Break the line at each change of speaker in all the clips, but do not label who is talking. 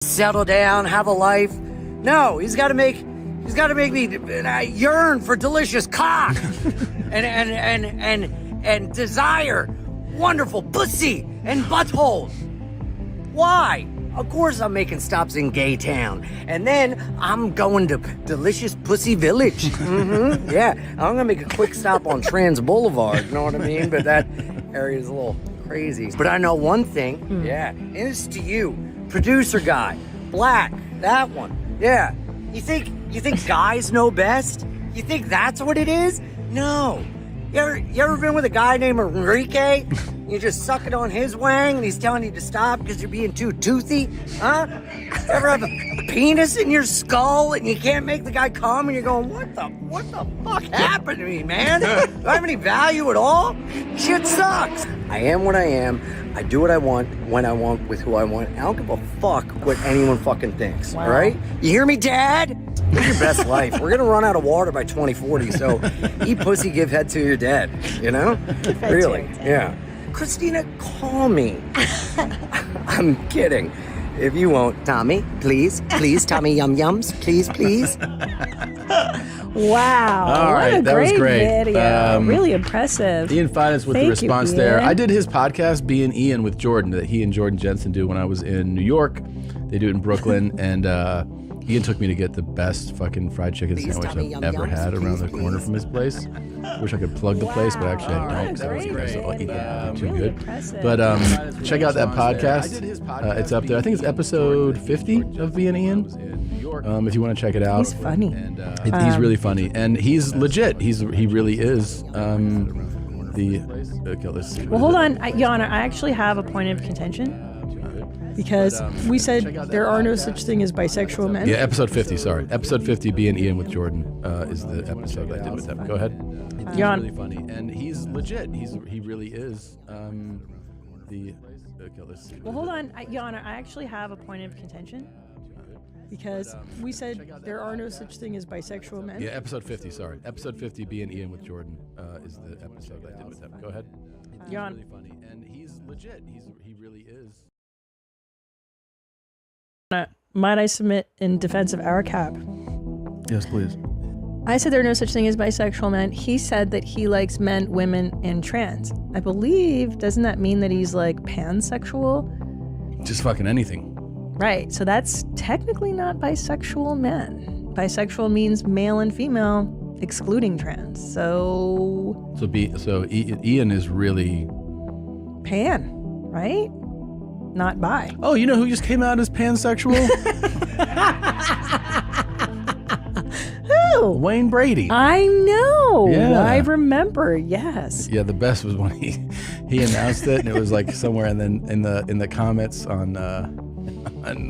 settle down, have a life. No, he's got to make me yearn for delicious cock and desire wonderful pussy and buttholes. Why? Of course I'm making stops in Gay Town. And then I'm going to Delicious Pussy Village. Yeah, I'm going to make a quick stop on Trans Boulevard, you know what I mean? But that area is a little crazy. But I know one thing, yeah, and it's to you, producer guy, black, that one. Yeah, you think guys know best? You think that's what it is? No. You ever been with a guy named Enrique? You're just sucking on his wang and he's telling you to stop because you're being too toothy? Huh? Ever have a penis in your skull and you can't make the guy come and you're going, what the fuck happened to me, man? Do I have any value at all? Shit sucks. I am what I am. I do what I want, when I want, with who I want. I don't give a fuck what anyone fucking thinks, all right? You hear me, Dad? Live your best life. We're gonna run out of water by 2040, so eat pussy, give head to your dad, you know? Really, yeah. Christina, call me. I'm kidding. If you won't, Tommy, please, Tommy Yum Yums, please.
Wow.
All right, that was great.
Video. Really impressive.
Ian Finance with the
Thank
response
you,
there.
Ian.
I did his podcast, Being Ian with Jordan, that he and Jordan Jensen do when I was in New York. They do it in Brooklyn, and Ian took me to get the best fucking fried chicken sandwich I've ever had around the corner from his place. Wish I could plug the place, but actually I don't, because I was going to eat them too good.
Impressive.
But check out that podcast. It's up there. I think it's episode 50 of Being Ian. If you want to check it out.
He's funny.
He's really funny, and he's legit. He really is. Okay, let's see.
Well, hold on, Yana. I actually have a point of contention because we said there are no such thing as bisexual men.
Yeah, episode 50. Sorry, episode 50. Being Ian with Jordan is the episode I did with them. Go ahead. He's really funny, and he's legit. He really is. Okay, let's see.
Well, hold on, Yana. I actually have a point of contention because we said there are no such thing as bisexual men.
Yeah, episode 50. Sorry, episode 50. Being Ian with Jordan is the episode I did with them. Go ahead. He's really funny, and he's legit. He really is.
Might I submit in defense of our cap?
Yes, please.
I said there are no such thing as bisexual men. He said that he likes men, women, and trans. I believe, doesn't that mean that he's like pansexual?
Just fucking anything.
Right, so that's technically not bisexual men. Bisexual means male and female, excluding trans. So
Ian is really
pan, right? Not bi.
Oh, you know who just came out as pansexual?
Who?
Wayne Brady.
I know.
Yeah.
I remember. Yes.
Yeah, the best was when he announced it, and it was like somewhere, and then in the comments on I don't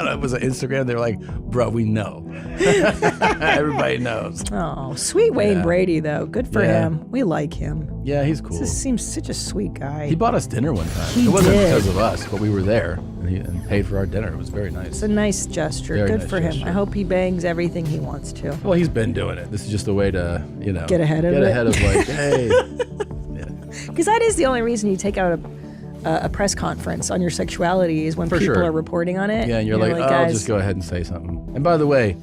know, it was on Instagram. They were like, "Bro, we know." Everybody knows.
Oh, sweet Wayne Brady though. Good for him. We like him.
Yeah, he's cool.
This seems such a sweet guy.
He bought us dinner one time.
He
it wasn't
did.
because of us, but we were there, and paid for our dinner. It was very nice.
It's a nice gesture.
Very
Good
nice
for him.
gesture.
I hope he bangs everything he wants to.
Well, he's been doing it. This is just a way to,
Get ahead of it.
Get ahead of like, hey.
Because that is the only reason you take out a press conference on your sexuality is when
For
people
sure.
are reporting on it.
Yeah, and you're like, oh, I'll
guys,
just go ahead and say something. And by the way,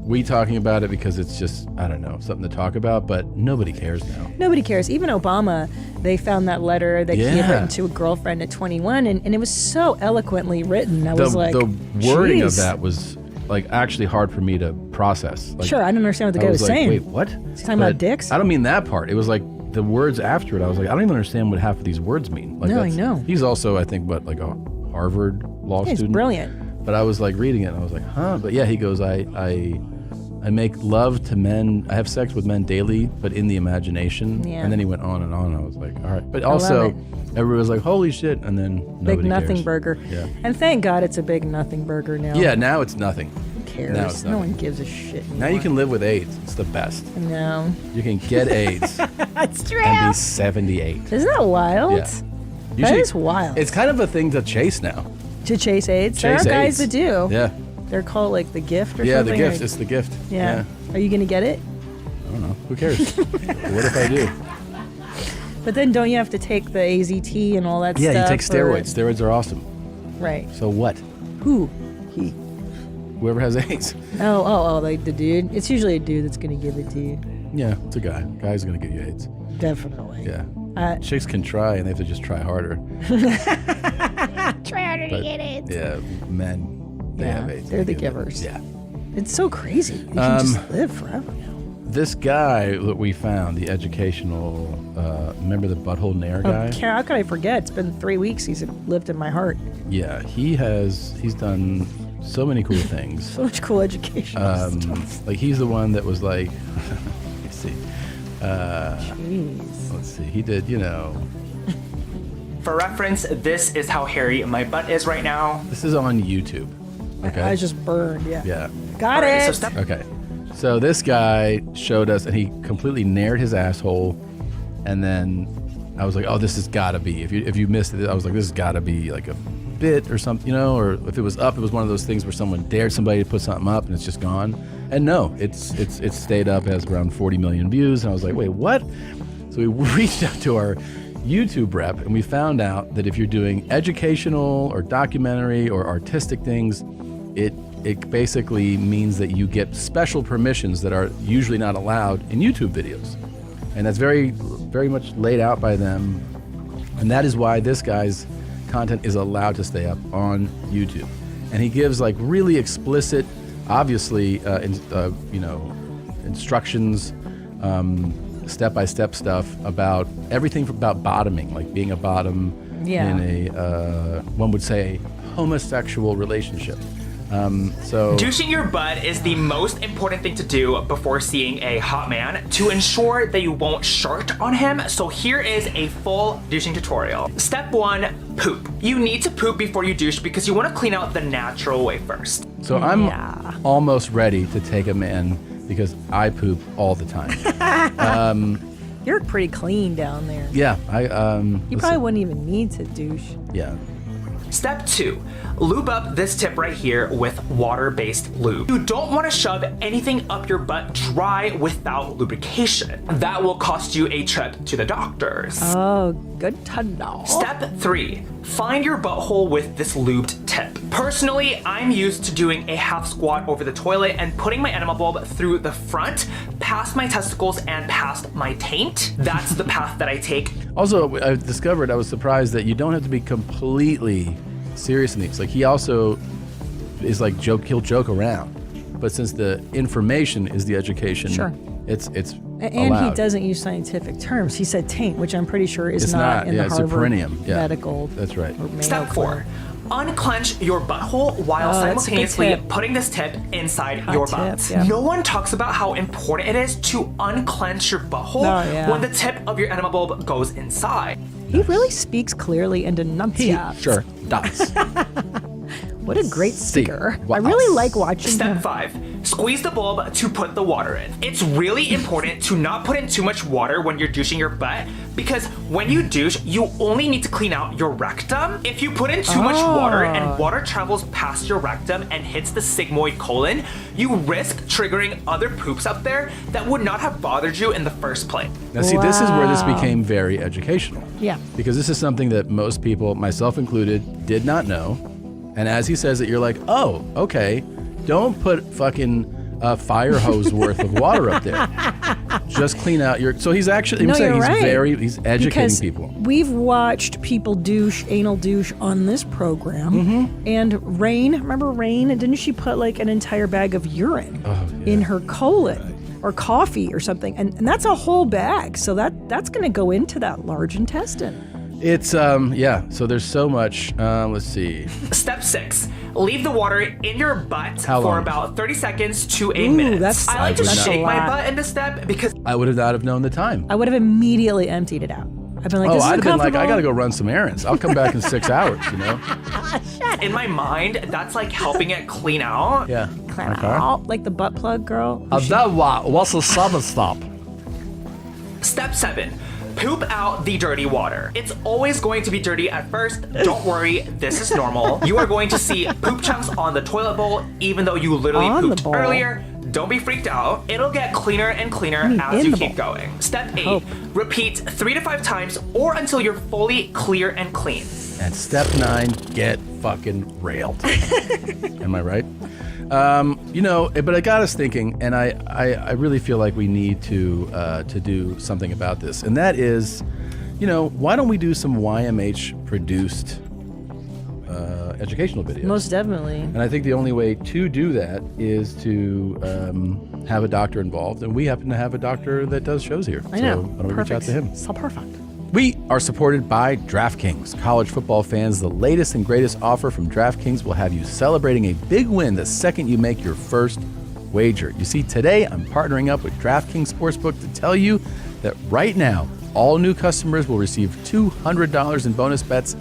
we talking about it because it's just, I don't know, something to talk about, but nobody cares now.
Nobody cares. Even Obama, they found that letter that he had
Yeah.
written to a girlfriend at 21, and it was so eloquently written. I was like,
the wording of
"Jeez."
that was like actually hard for me to process. Like,
Sure, I didn't understand what the
I
guy was
like,
saying.
wait, what?
Is he talking about dicks?
I don't mean that part. It was like the words after it. I was like, I don't even understand what half of these words mean. Like,
No, I know.
He's also, I think, like a Harvard law
He's
student.
brilliant.
But I was like reading it, and I was like, huh? But yeah, he goes, I make love to men. I have sex with men daily, but in the imagination.
Yeah.
And then he went on and on. I was like, all right. But
love
also,
it.
everybody was like, holy shit. And then nobody
Big nothing
cares.
burger.
Yeah.
And thank God it's a big nothing burger now.
Yeah, now it's nothing.
Who cares?
Now it's
No
nothing.
one gives a shit anymore.
Now you can live with AIDS. It's the best.
No.
You can get AIDS
That's true.
and be 78.
Isn't that wild?
Yeah.
That
Usually-
is wild.
It's kind of a thing to chase now.
To chase AIDS?
Chase
there are
AIDS.
guys that do.
Yeah.
They're called like the gift or
Yeah,
something.
the gift.
or-
It's the gift.
yeah. Are you going to get it?
I don't know. Who cares? What if I do?
But then don't you have to take the AZT and all that
Yeah,
stuff?
you take
or-
steroids. Steroids are awesome.
Right.
So what?
Who? He.
Whoever has AIDS.
Oh, like the dude. It's usually a dude that's going to give it to you.
Yeah, it's a guy. Guy's gonna get you AIDS.
Definitely.
Yeah. Chicks can try, and they have to just try harder.
Try harder to get it.
Yeah, men, they have AIDS.
They're the
give it.
givers.
Yeah.
It's so crazy. You can just live forever now.
This guy that we found, the educational, remember the butthole nair guy?
How could I forget? It's been 3 weeks. He's lived in my heart.
Yeah, he's done so many cool things.
So much cool education stuff.
Like he's the one that was like, let's see.
Jeez.
Let's see. He did,
For reference, this is how hairy my butt is right now.
This is on YouTube. Okay.
I just burned. Yeah.
Yeah.
Got
All right,
it.
so step
Okay. So this guy showed us, and he completely nared his asshole, and then I was like, "Oh, this has got to be." If you missed it, I was like, "This has got to be like a bit or something," Or if it was up, it was one of those things where someone dared somebody to put something up, and it's just gone. And no, it's stayed up, it has around 40 million views, and I was like, "Wait, what?" So we reached out to our YouTube rep, and we found out that if you're doing educational or documentary or artistic things, it basically means that you get special permissions that are usually not allowed in YouTube videos. And that's very, very much laid out by them. And that is why this guy's content is allowed to stay up on YouTube. And he gives like really explicit, obviously, instructions, step-by-step stuff about everything about bottoming, like being a bottom in a, one would say, homosexual relationship.
Douching your butt is the most important thing to do before seeing a hot man to ensure that you won't shart on him. So here is a full douching tutorial. Step 1, poop. You need to poop before you douche because you want to clean out the natural way first.
So I'm almost ready to take a man because I poop all the time.
You're pretty clean down there.
Yeah,
You probably wouldn't even need to douche.
Yeah.
Step 2, lube up this tip right here with water-based lube. You don't want to shove anything up your butt dry without lubrication. That will cost you a trip to the doctors.
Oh, good to know.
Step 3, find your butthole with this lubed tip. Personally, I'm used to doing a half squat over the toilet and putting my enema bulb through the front, past my testicles and past my taint. That's the path that I take.
Also, I discovered, I was surprised that you don't have to be completely serious in these. Like he also is like he'll joke around, but since the information is the education,
Sure.
it's
And
allowed.
he doesn't use scientific terms. He said taint, which I'm pretty sure is
It's
not in the
it's a
Harvard
perineum. Yeah,
medical.
That's right.
or Mayo
Step 4,
Clinic.
unclench your butthole while
Oh, that's a good
simultaneously
tip.
putting this tip inside
Hot
your
tip,
butt.
yeah.
No one talks about how important it is to unclench your butthole
Oh, yeah.
when the tip of your enema bulb goes inside.
He really speaks clearly and enunciates.
Sure does.
What a great
See,
speaker.
what
I really
else?
like watching
Step
him.
5, squeeze the bulb to put the water in. It's really important to not put in too much water when you're douching your butt because when you douche, you only need to clean out your rectum. If you put in too much water and water travels past your rectum and hits the sigmoid colon, you risk triggering other poops up there that would not have bothered you in the first place.
Now, see, this is where this
Wow.
became very educational.
Yeah.
Because this is something that most people, myself included, did not know. And as he says it, you're like, oh, okay. Don't put fucking a fire hose worth of water up there. Just clean out your. So he's actually. I'm
No,
saying
you're
he's
right.
He's educating
Because
people.
We've watched people douche, anal douche on this program.
Mm-hmm.
And Rain, remember Rain? Didn't she put like an entire bag of urine in her colon or coffee or something? And that's a whole bag. So that's going to go into that large intestine.
It's yeah. So there's so much. Let's see.
Step 6, leave the water in your butt
How
for
long?
about 30 seconds to a
Ooh,
minute.
that's-
I like to
that's a
shake my
lot.
butt in this step because
I would have not have known the time.
I would have immediately emptied it out. I've been like,
Oh,
this is
I'd have been like,
uncomfortable.
I gotta go run some errands. I'll come back in 6 hours. You know?
in my mind, that's like helping it clean out.
Yeah.
Like the butt plug girl.
What's the summer stop?
Step 7, poop out the dirty water. It's always going to be dirty at first. Don't worry, this is normal. You are going to see poop chunks on the toilet bowl, even though you literally
On the
pooped
bowl?
earlier. Don't be freaked out. It'll get cleaner and cleaner as
in
you
the
keep
bowl.
going. Step 8,
hope.
repeat 3 to 5 times or until you're fully clear and clean.
And step 9, get fucking railed. Am I right? But it got us thinking, and I really feel like we need to do something about this, and that is, why don't we do some YMH produced educational videos?
Most definitely.
And I think the only way to do that is to have a doctor involved, and we happen to have a doctor that does shows here.
I know.
So why don't we reach out to him?
So perfect.
We are supported by DraftKings. College football fans, the latest and greatest offer from DraftKings will have you celebrating a big win the second you make your first wager. You see, today I'm partnering up with DraftKings Sportsbook to tell you that right now, all new customers will receive $200 in bonus bets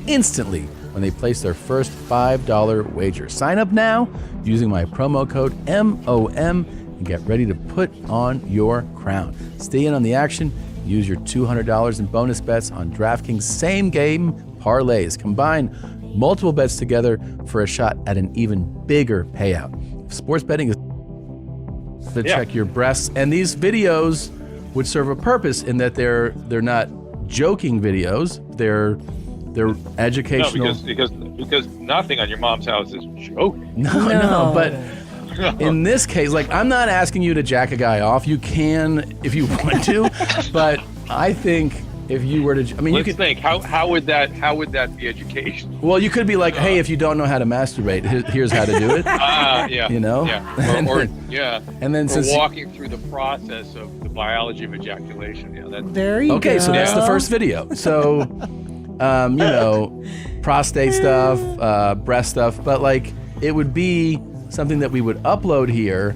instantly when they place their first $5 wager. Sign up now using my promo code MOM and get ready to put on your crown. Stay in on the action. Use your $200 in bonus bets on DraftKings same-game parlays. Combine multiple bets together for a shot at an even bigger payout. Sports betting is to check your breasts, and these videos would serve a purpose in that they're not joking videos. They're educational.
No, because nothing on your mom's house is joking.
No, but in this case, like, I'm not asking you to jack a guy off. You can if you want to, but I think if you were to,
Let's think. How would that be educational?
Well, you could be like, hey, if you don't know how to masturbate, here's how to do it.
Yeah.
Yeah. And then since
walking through the process of the biology of ejaculation. Yeah, that's
There you go.
okay. So that's the first video. So, prostate stuff, breast stuff, but like it would be something that we would upload here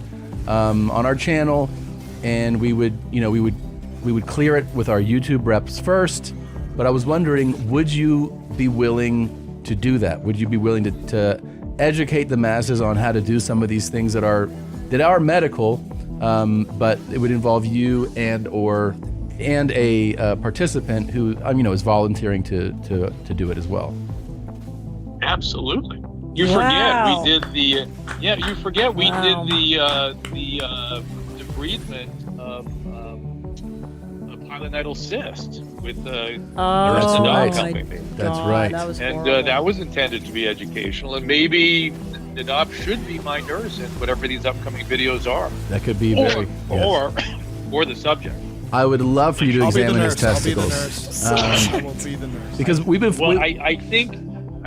on our channel, and we would clear it with our YouTube reps first. But I was wondering, would you be willing to do that? Would you be willing to educate the masses on how to do some of these things that are medical, but it would involve you and a participant who is volunteering to do it as well?
Absolutely. You
Wow.
forget we did the debridement of a pilonidal cyst with the
That's
Retinol
right.
company.
That's right.
That was
And
horrible.
that was intended to be educational, and maybe the knob should be my nurse in whatever these upcoming videos are,
That could be very.
or the subject.
I would love for you to
I'll be the
examine his
nurse. I'll be the
testicles.
nurse. I will be the nurse.
Because we've been.
Well,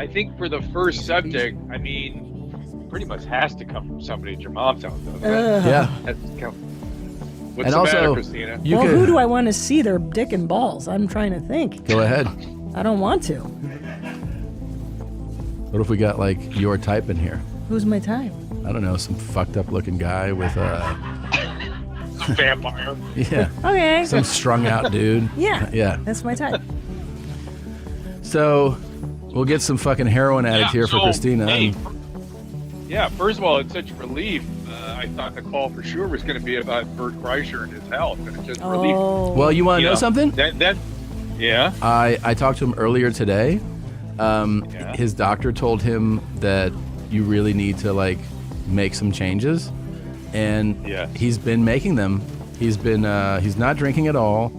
I think for the first subject, I mean, pretty much has to come from somebody at your mom's house, doesn't it?
yeah.
That's What's
And
the matter,
also,
Christina?
you
well,
could
who do I want to see their dick and balls? I'm trying to think.
go ahead.
I don't want to.
What if we got like your type in here?
Who's my type?
I don't know, some fucked up looking guy with a
Vampire.
yeah,
Okay.
some strung out dude.
Yeah.
Yeah.
That's my type.
So we'll get some fucking heroin addict here for
so,
Christina.
hey,
and-
Yeah, first of all, it's such a relief. I thought the call for sure was going to be about Bert Kreischer and his health, and it's just a relief.
Oh.
well, you want to know something?
Yeah.
I talked to him earlier today.
Yeah.
His doctor told him that you really need to like make some changes, and
Yes.
he's been making them. He's not drinking at all.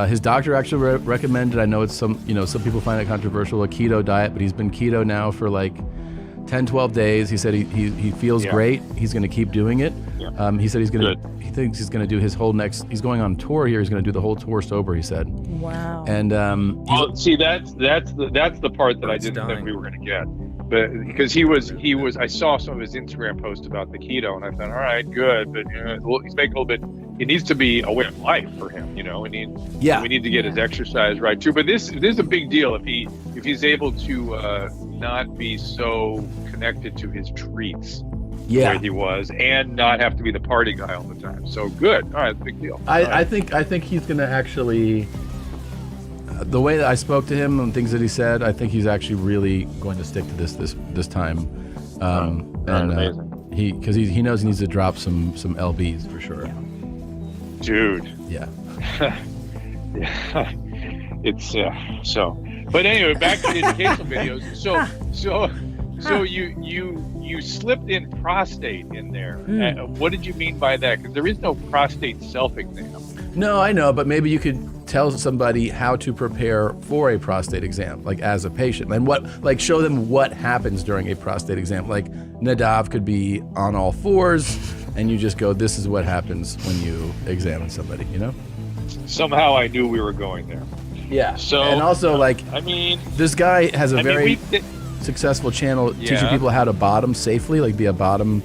His doctor actually recommended. I know it's some people find it controversial, a keto diet, but he's been keto now for like 10, 12 days. He said he feels
Yeah.
great. He's going to keep doing it.
Yeah.
He said he thinks he's going to do his whole he's going on tour here. He's going to do the whole tour sober, he said.
Wow.
And
Well, see, that's the part that I didn't think we were going to get, but because he was. I saw some of his Instagram posts about the keto, and I thought, all right, good, but he's making a little bit. It needs to be a way of life for him, We need to get his exercise right too. But this is a big deal if he's able to not be so connected to his treats.
yeah,
Where he was, and not have to be the party guy all the time. So good. All right, big deal.
I think he's going to actually. The way that I spoke to him and things that he said, I think he's actually really going to stick to this time.
Amazing.
Because he knows he needs to drop some lbs for sure.
Dude.
Yeah.
Yeah. It's so. But anyway, back to the educational videos. So you slipped in prostate in there. What did you mean by that? Because there is no prostate self-exam.
No, I know, but maybe you could tell somebody how to prepare for a prostate exam, like as a patient, and show them what happens during a prostate exam. Like Nadav could be on all fours, and you just go, "This is what happens when you examine somebody," you know?
Somehow I knew we were going there.
Yeah.
So
and also, like,
I mean,
this guy has a very
we-
successful channel teaching
Yeah.
people how to bottom safely, like be a bottom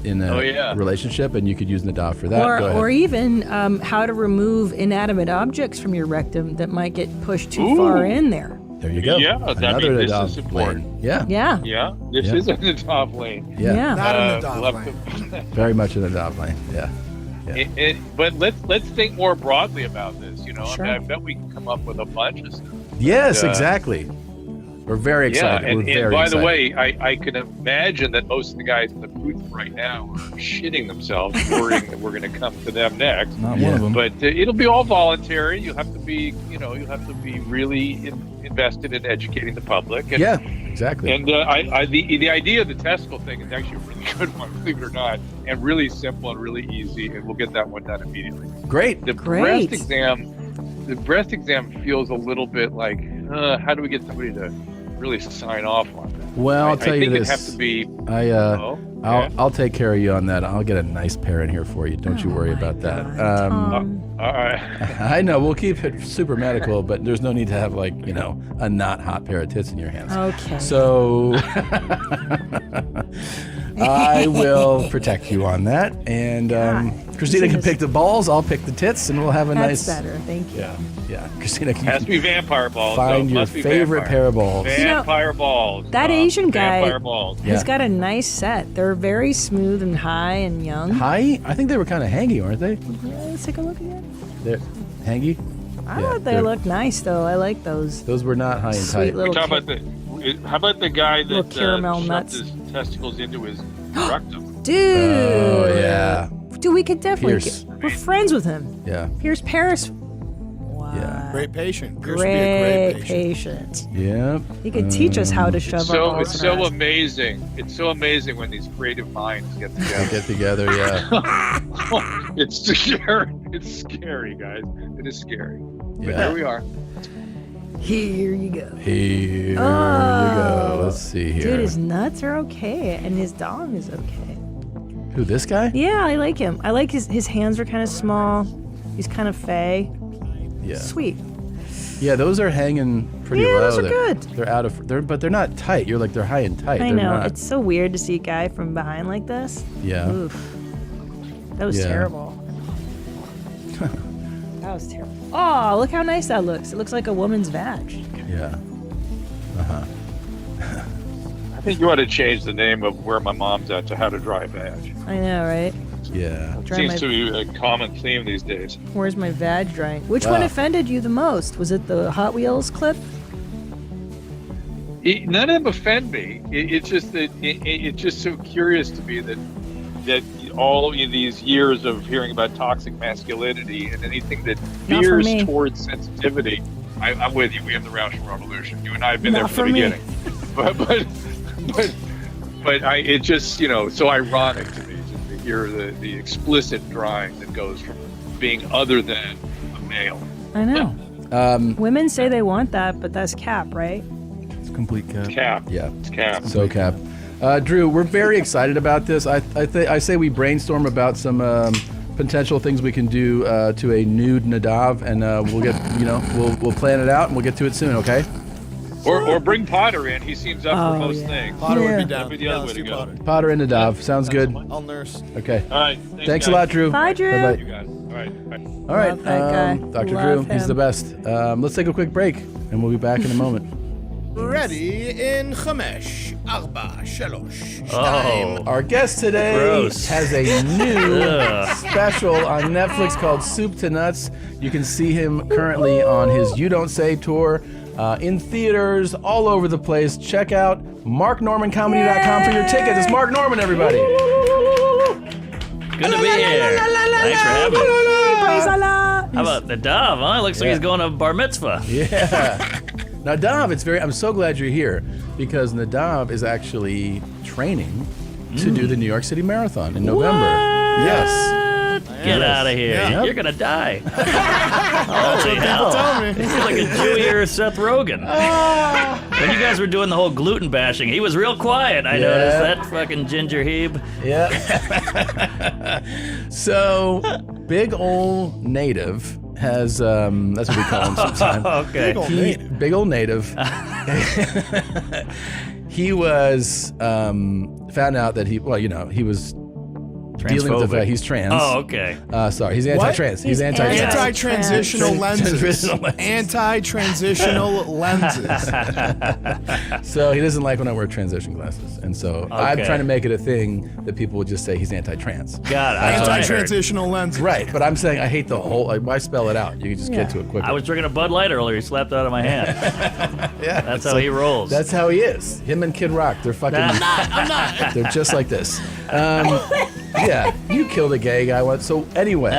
in a
Oh, yeah.
relationship, and you could use Nadav for that. Go ahead.
Or even how to remove inanimate objects from your rectum that might get pushed too
Ooh.
far in there.
There you go.
Yeah,
Another
this
Nadav
is important.
lane. Yeah.
Yeah.
Yeah, this
Yeah.
is in the top lane.
Yeah.
Not in the
Uh,
dog
left
lane.
Very much in the Nadav lane. Yeah.
But let's think more broadly about this. You know,
Sure.
I mean, I bet we can come up with a bunch of stuff.
Yes,
Uh,
exactly. We're very excited.
Yeah,
We're
and
very
by
excited.
the way, I can imagine that most of the guys in the booth right now are shitting themselves, worrying that we're going to come to them next.
Not one of them.
But it'll be all voluntary. You have to be, really invested in educating the public. And,
Yeah, exactly.
And the idea of the testicle thing is actually a really good one, believe it or not, and really simple and really easy, and we'll get that one done immediately.
Great.
The
Great.
breast exam feels a little bit like, how do we get somebody to really sign off on that?
Well, I'll tell
I
you
think
this.
it'd have to be.
I'll I'll take care of you on that. I'll get a nice pair in here for you. Don't you
Oh
worry
my
about that.
God, Tom.
All right.
I know we'll keep it super medical, but there's no need to have a not hot pair of tits in your hands.
Okay.
So I will protect you on that, and Christina can pick the balls. I'll pick the tits, and we'll have a
That's
nice.
better. Thank you.
Yeah. Christina can
Has to be vampire balls.
find
though.
your
Must be
favorite
vampire.
pair of balls.
Vampire balls.
that Asian guy-
Vampire balls.
Yeah.
He's got a nice set. They're very smooth and high and young.
High? I think they were kind of hangy, weren't they?
Yeah, let's take a look again.
They're hangy.
I
Yeah,
thought they
they're-
look nice though. I like those.
Those were not high and
Sweet
tight.
little
How about how about the guy
Little
that
caramel
shoved
nuts.
his testicles into his rectum?
Dude.
Oh yeah,
Dude, we could definitely.
Pierce.
We're friends with him.
yeah,
Pierce Paris. Wow.
Yeah.
Great patient. Pierce would be a
Great
great patient.
patient.
yeah.
He could teach us how to shove our
So
balls
it's
in
so
our ass.
amazing. It's so amazing when these creative minds get
They
together.
get together. Yeah,
It's scary. It's scary, guys. It is scary. But
yeah.
here we are.
Here you go.
Here you
Oh.
go. Let's see here.
Dude, his nuts are okay, and his dong is okay.
Who? This guy?
Yeah, I like him. I like his hands are kind of small. He's kind of fey.
Yeah.
Sweet.
Yeah, those are hanging pretty
Yeah,
low.
those are
They're-
good.
They're out of. But they're not tight. You're like they're high and tight.
I
They're
know.
Not,
It's so weird to see a guy from behind like this.
yeah.
Oof. That was
Yeah.
terrible. That was terrible. Oh, look how nice that looks. It looks like a woman's vag.
Yeah.
I think you ought to change the name of Where My Mom's At to How to Dry a Vag.
I know, right?
Yeah.
Dry
Seems
my-
to be a common theme these days.
Where's my vag drying? Which one
Wow.
offended you the most? Was it the Hot Wheels clip?
None of them offend me. It's just that it's just so curious to me that all of these years of hearing about toxic masculinity and anything that
Not for
veers
me.
towards sensitivity. I'm with you. We have the rational revolution. You and I have been
Not
there from
for
the
me.
beginning. but it's just so ironic to me just to hear the explicit drying that goes from being other than a male.
I know.
Um,
Women say they want that, but that's cap, right?
it's complete cap.
Cap.
Yeah.
It's cap.
So cap. Drew, we're very excited about this. I say we brainstorm about some potential things we can do to a nude Nadav, and we'll get we'll plan it out and we'll get to it soon. Okay.
Or bring Potter in. He seems up for
Oh,
most
yeah.
things.
Potter would
Yeah.
be down.
That'd be the
Yeah,
other
let's
way to
do
go.
Potter.
Potter and Nadav sounds good.
I'll nurse.
Okay.
All right.
Thanks a
guys.
lot, Drew.
Bye, Drew.
Bye
You guys. All right. Bye.
All right,
Love that guy.
Dr.
Love
Drew, he's
him.
the best. Let's take a quick break, and we'll be back in a moment.
Ready in 5, 4, 3, 2.
Our guest today
Gross.
has a new special on Netflix called Soup to Nuts. You can see him currently on his You Don't Say tour, in theaters all over the place. Check out marknormancomedy.com for your tickets. It's Mark Norman, everybody.
Good to be here. Thanks for having me.
Praise Allah.
How about the dove, huh? Looks like he's going to bar mitzvah.
Yeah. Nadav, I'm so glad you're here because Nadav is actually training to do the New York City Marathon in November. Yes.
I
Get out of here.
Yeah.
You're going to die. Holy hell.
Tell me.
You're like a Jewier Seth Rogen. When you guys were doing the whole gluten bashing, he was real quiet. I noticed that fucking ginger heeb.
Yeah. So, big ol' native has, that's what we call him sometimes.
Okay.
Big ol' native. He was, found out that he was dealing with the fact he's trans.
Oh, okay.
Sorry, he's anti-trans. He's anti-trans.
Anti-transitional lenses.
Transitional lenses.
Anti-transitional lenses.
So he doesn't like when I wear transition glasses. And so I'm
Okay.
trying to make it a thing that people would just say he's anti-trans.
Got it. That's what I heard.
Anti-transitional lenses.
Right, but I'm saying I hate the whole, like, why spell it out? You can just get to it quickly.
I was drinking a Bud Light earlier. He slapped it out of my hand.
yeah,
That's how he rolls.
That's how he is. Him and Kid Rock, they're fucking, they're just like this. Yeah, you killed a gay guy once. So anyway,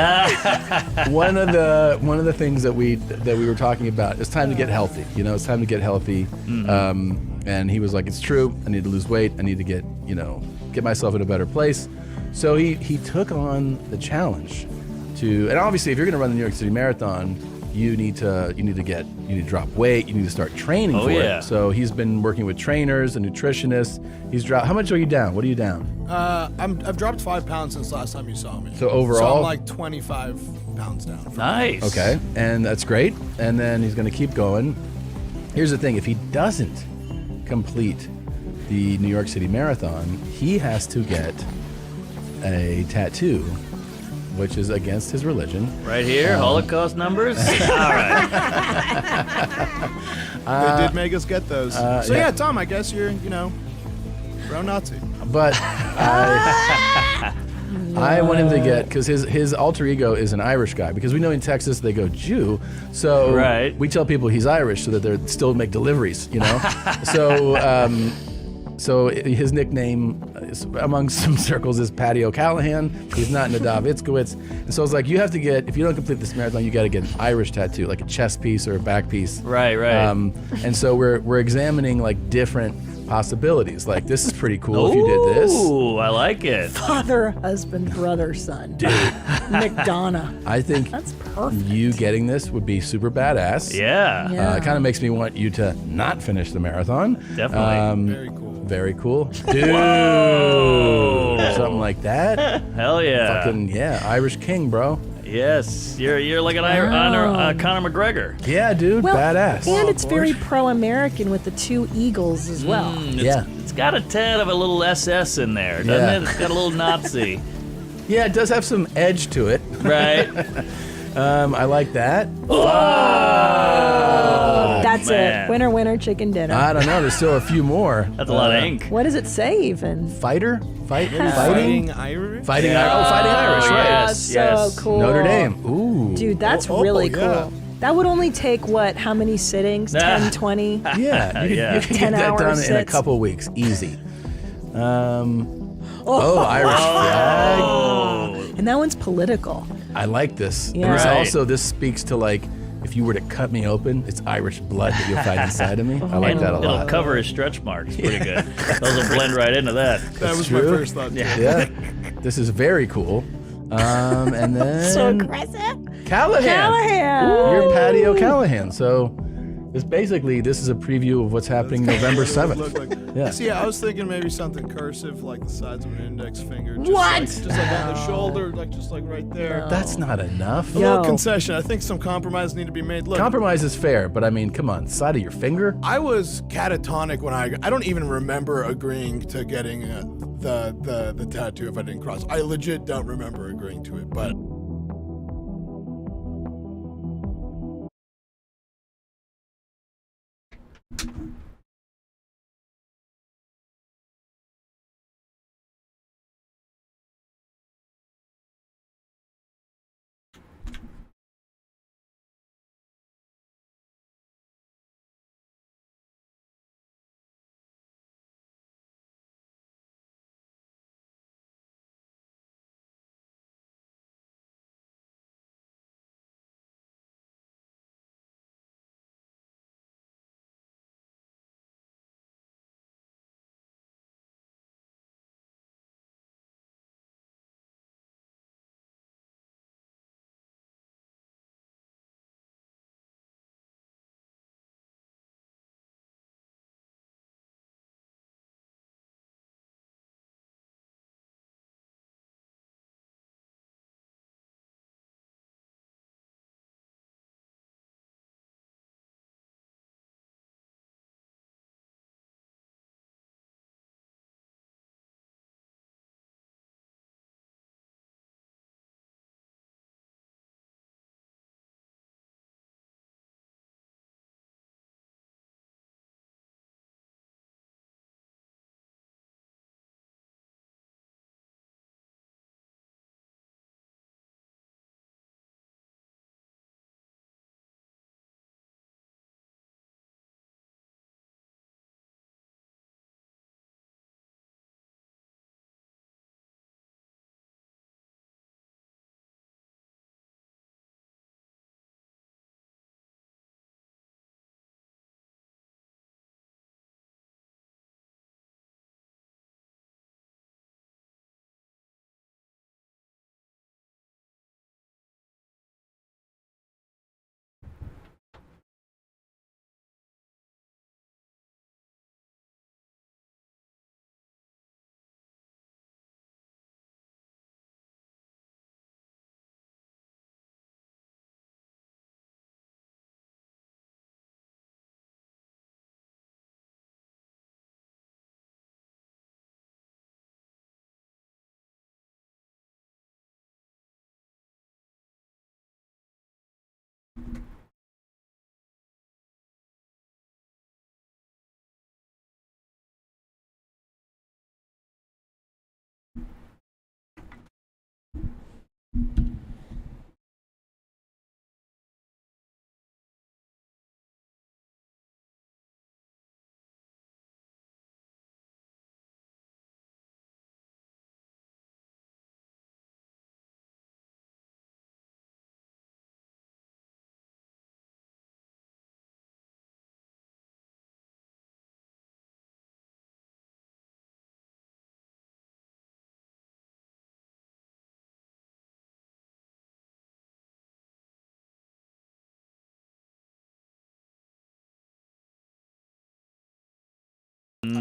one of the things that we were talking about, it's time to get healthy. You know, it's time to get healthy. And he was like, it's true. I need to lose weight. I need to get myself in a better place. So he took on the challenge to, and obviously if you're going to run the New York City Marathon, you need to drop weight. You need to start training for
yeah.
it. So he's been working with trainers and nutritionists. He's dropped. How much are you down? What are you down?
I've dropped 5 pounds since last time you saw me.
So overall?
I'm like 25 pounds down.
Nice.
Okay, and that's great. And then he's going to keep going. Here's the thing: if he doesn't complete the New York City Marathon, he has to get a tattoo, which is against his religion.
Right here, Holocaust numbers. All right.
They did make us get those. So yeah, Tom, I guess you're, pro Nazi.
But I want him to get, because his alter ego is an Irish guy, because we know in Texas they go Jew, so
Right.
we tell people he's Irish so that they still make deliveries, So his nickname among some circles is Patty O'Callahan. He's not Nadav Itzkowitz. And so I was like, if you don't complete this marathon, you got to get an Irish tattoo, like a chest piece or a back piece.
Right.
And so we're examining like different possibilities. Like, this is pretty cool if you did this.
Ooh, I like it.
Father, husband, brother, son. Dude. McDonough.
I think
That's perfect.
you getting this would be super badass.
Yeah.
Yeah.
It kind of makes me want you to not finish the marathon.
Definitely.
Very cool.
Very cool. Dude. Something like that.
Hell yeah.
Fucking, yeah, Irish king, bro.
Yes. You're like an Conor McGregor.
Yeah, dude,
Well,
badass.
and it's very pro-American with the 2 eagles as well.
It's got a tad of a little SS in there, doesn't
Yeah.
it? It's got a little Nazi.
Yeah, it does have some edge to it.
Right.
I like that.
That's
man.
it. Winner, winner, chicken dinner.
I don't know. There's still a few more.
That's a lot of ink.
What does it say even?
Fighter? Fighting?
Fighting Irish?
Fighting Irish, right.
yes,
so
yes.
cool.
Notre Dame. Ooh.
Dude, that's really cool.
yeah.
That would only take how many sittings? 10, 20?
Yeah, you
Yeah.
can get that
10-hour
done in a
sits.
couple weeks. Easy. Irish flag.
Oh.
And that one's political.
I like this.
Yeah.
And this
Right.
also, this speaks to like, if you were to cut me open, it's Irish blood that you'll find inside of me. I like
And
that a
it'll
lot.
cover his stretch marks pretty good. Those will blend right into that.
That was
true.
my first thought. Yeah.
Yeah, this is very cool. And then
So aggressive.
Callahan.
Callahan.
You're Patty O'Callahan. So this is a preview of what's happening November 7th.
Look like,
Yeah.
See, I was thinking maybe something cursive, like the sides of an index finger. Just
What?
Like, just like on the shoulder, just like right there.
That's not enough.
A little
Yo.
concession. I think some compromise need to be made. Look,
Compromise is fair, but I mean, come on, side of your finger?
I was catatonic when I don't even remember agreeing to getting the tattoo if I didn't cross. I legit don't remember agreeing to it, but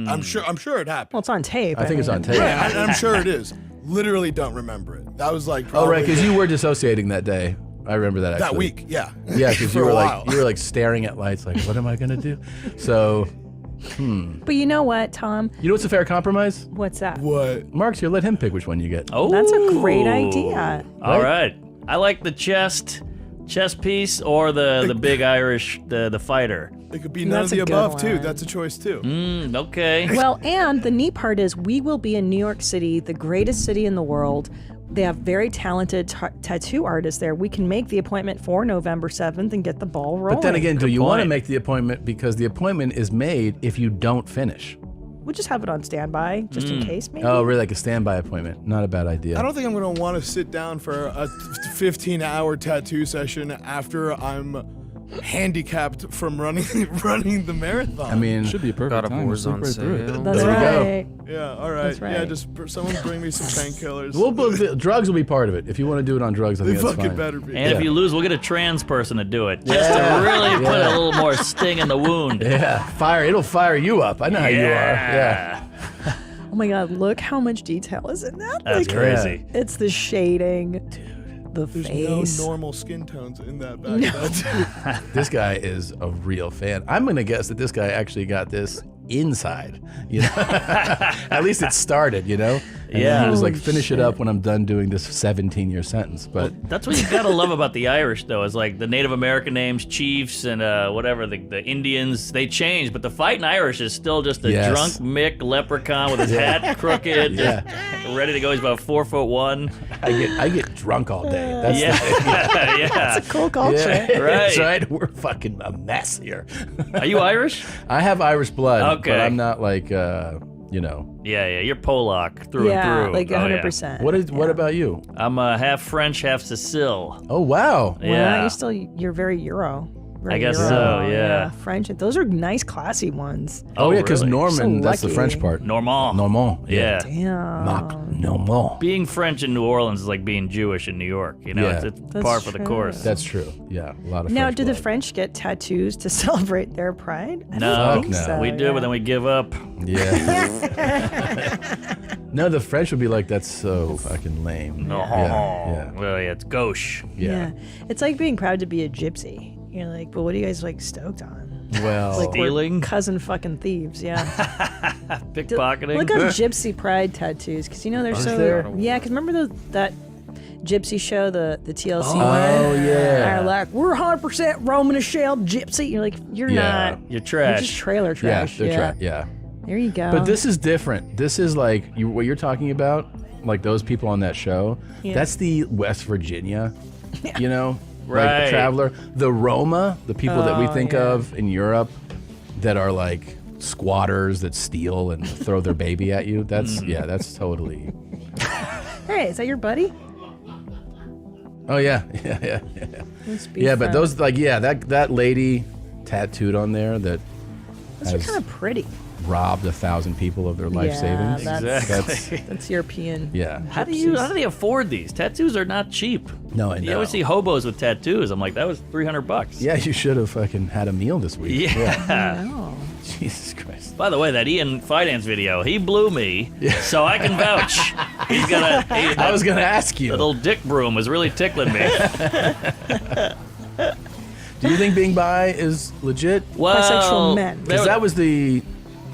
I'm sure it happened.
Well, it's on tape.
I think it's on tape.
Yeah, I'm sure it is. Literally don't remember it. That was like
Oh,
probably
right, because you were dissociating that day. I remember that actually.
that week. Yeah.
Yeah, because
For
you were
a
like
while.
you were like staring at lights, like, what am I gonna do? So,
But you know what, Tom?
you know what's a fair compromise?
What's that?
What?
Mark's here. Let him pick which one you get.
Oh,
That's a great idea.
All right. I like the chest piece or the big Irish the fighter.
It could be none
That's
of the
a good
above too.
one.
That's a choice too.
Okay.
Well, and the neat part is we will be in New York City, the greatest city in the world. They have very talented tattoo artists there. We can make the appointment for November 7th and get the ball rolling.
But then again, do you want to
point.
make the appointment because the appointment is made if you don't finish?
We'll just have it on standby, just in case, maybe.
Oh, really? Like a standby appointment? Not a bad idea.
I don't think I'm gonna want to sit down for a 15-hour tattoo session after I'm handicapped from running the marathon.
I mean,
Should be a perfect
God of
time to
War's
slip
on
right through it.
sale.
That's
There we go.
right.
yeah, all right.
That's right.
Yeah, just someone bring me some painkillers.
drugs will be part of it. If you want to do it on drugs, I
they
think that's
fucking
fine.
better be.
And
Yeah.
if you lose, we'll get a trans person to do it, just to really put a little more sting in the wound.
Yeah, it'll fire you up. I know how you are. Yeah.
Oh my God, look how much detail is in that.
That's
Like,
crazy.
it's the shading, the
There's
face.
no normal skin tones in that bag. Tattoo.
This guy is a real fan. I'm gonna guess that this guy actually got this inside. You know, at least it started. You know, and then
Yeah.
he was like,
Holy
finish it up when I'm done doing this 17-year sentence. But
That's what you gotta love about the Irish, though, is like the Native American names, chiefs, and whatever, the Indians, they change, but the fighting Irish is still just a
Yes.
drunk Mick leprechaun with his hat crooked, just ready to go. He's about 4'1".
I get drunk all day. That's
Yeah, yeah.
Cool culture.
yeah,
Right.
That's right. We're fucking a mess here.
Are you Irish?
I have Irish blood,
Okay.
but I'm not like you know.
Yeah, you're Polak through
Yeah,
and through.
like
Oh, yeah.
100%.
What about you?
I'm half French, half Sicil.
Oh wow.
Well,
Yeah.
you're very Euro. Very
I guess
Euro,
so, yeah.
French. Those are nice, classy ones.
Oh, yeah, because
really?
Norman,
So
that's the
lucky.
French part.
Normand.
Normand.
Yeah.
Damn.
Not no more.
Being French in New Orleans is like being Jewish in New York. You know,
Yeah.
it's
That's
par for the
true.
course.
That's true. Yeah, a lot of.
Now,
French
do the
blood.
French get tattoos to celebrate their pride? I
No,
don't think
no.
so,
we do,
yeah.
but then we give up.
Yeah. No, the French would be like, that's so fucking lame.
No.
Yeah.
Well, yeah, it's gauche.
Yeah.
It's like being proud to be a gypsy. You're like, but what are you guys like stoked on?
Well,
Like we're
Stealing?
cousin fucking thieves, yeah.
Pickpocketing.
Look up gypsy pride tattoos, because you know they're so.
there?
Yeah, because remember that gypsy show, the TLC
Oh,
one?
yeah.
They're like, we're 100% Roman shell gypsy. You're like, you're
Yeah.
not.
You're
You're
trash.
just trailer
yeah,
trash.
they're yeah.
There you go.
But this is different. This is like what you're talking about, like those people on that show.
Yeah.
That's the West Virginia, you know, like
Right.
the traveler, the Roma, the people that we
Oh,
think
yeah.
of in Europe, that are like squatters that steal and throw their baby at you. That's yeah, that's totally.
Hey, is that your buddy?
Oh yeah, yeah.
Let's be
Yeah, but
friends.
those like that lady tattooed on there that
Those are
has
kind of pretty.
robbed 1,000 people of their life
Yeah,
savings.
that's-
That's
That's European.
yeah.
How do they afford these? Tattoos are not cheap.
No, I know.
You always see hobos with tattoos. I'm like, that was $300.
Yeah, you should have fucking had a meal this week.
Yeah.
Oh.
Jesus Christ.
By the way, that Ian Finance video, he blew me, so I can vouch. He's got
I was gonna ask you.
little dick broom was really tickling me.
Do you think being bi is legit?
Well,
Bisexual men.
Because that was the.